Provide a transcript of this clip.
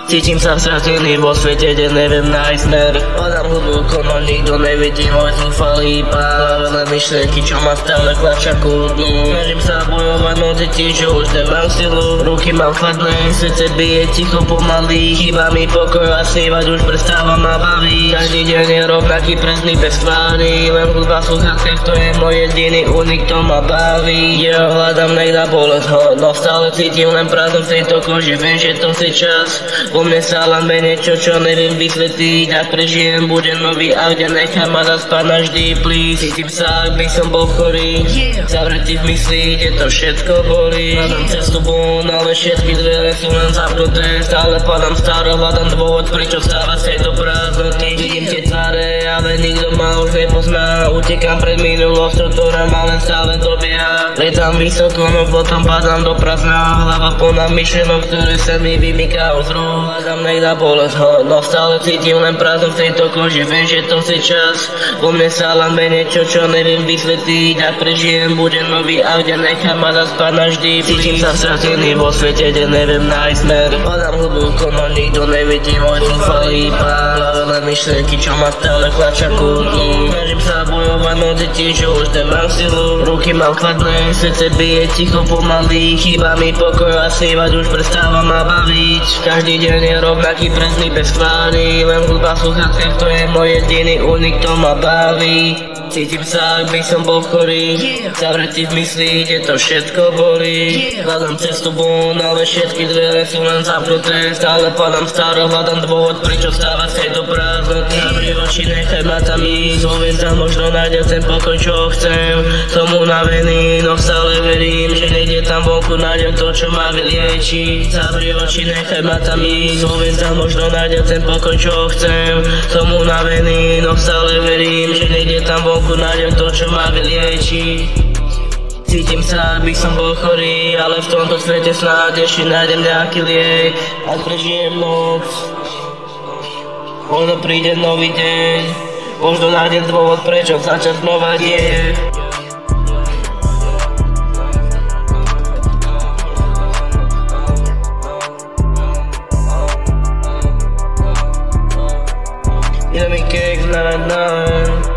Cítim sa stratený vo svete, kde neviem nájsť smer. Hľadám hlboko, no nikto nevidí môj zúfalý pár. Len myšlenky, čo ma stále tlačia ku dnu. Snažím sa bojovať, no cítim, že už nemám silu. Ruky mám chladné, srdce bije ticho pomaly. Chýba mi pokoj a snívať už prestáva ma baviť. Každý deň je rovnaký prázdny bez tvári. Len hudba sluchatka, to je môj jediný únik, to ma baví. Ja hľadám, nech dá bolesť, no stále cítim len prázdno v tejto koži. Viem, že to si čas. Vo mne sa láme niečo, čo neviem vysvetliť. Ak prežijem, bude nový a kde nechám ma zaspať navždy, please. Cítim sa, ak by som bol chorý. Zavretý v mysli, kde to všetko bolí. Hľadám cestu von, ale všetky dvere sú len zapnuté. Stále padám staro, hľadám dôvod, prečo vstávať z tejto prázdnoty. Vidím tie tváre, ale nikto ma už nepozná. Utekám pred minulosťou, ktorá ma len stále dobieha. Letám vysoko, no potom padám do prázdna. Hlava plná myšlienok, ktoré sa mi vymykajú z rúk. Hľadám, nech dá bolesť, no stále cítim len prázdno v tejto koži. Viem, že to si čas. Vo mne sa láme niečo, čo neviem vysvetliť. Ak prežijem, bude nový a kde nechám ma zaspať navždy. Cítim sa stratený vo svete, kde neviem nájsť smer. Hľadám hlboko, no nikto nevidí môj zúfalý pár. Len myšlenky, čo ma stále tlačia ku dnu. Snažím sa bojovať, no cítim, že už nemám silu. Ruky mám chladné, srdce bije ticho pomaly. Chýba mi pokoj a snívať už prestáva ma baviť. Každý deň je rovnaký prázdny bez tvári. Len hudba sluchatka, to je môj jediný únik, to ma baví. Cítim sa, ak by som bol chorý. Zavretý v mysli, kde to všetko bolí. Hľadám cestu von, ale všetky dvere sú len zapnuté. Stále padám staro, hľadám dôvod, prečo vstávať z tejto prázdnoty. Zavri oči, nechaj ma tam ísť. Vo hviezdach možno nájdem ten pokoj, čo chcem. Som unavený, no stále verím, že niekde tam vonku nájdem to, čo ma vylieči. Zavri oči, nechaj ma tam ísť. Vo hviezdach možno nájdem ten pokoj, čo chcem. Som unavený, no stále verím, že niekde tam vonku nájdem to, čo ma vylieči. Cítim sa, ak by som bol chorý, ale v tomto svete snáď ešte nájdem nejaký liek. Ak prežijem noc, možno príde nový deň. Možno nájdem dôvod, prečo začať znova deje. Let me kick, na na na.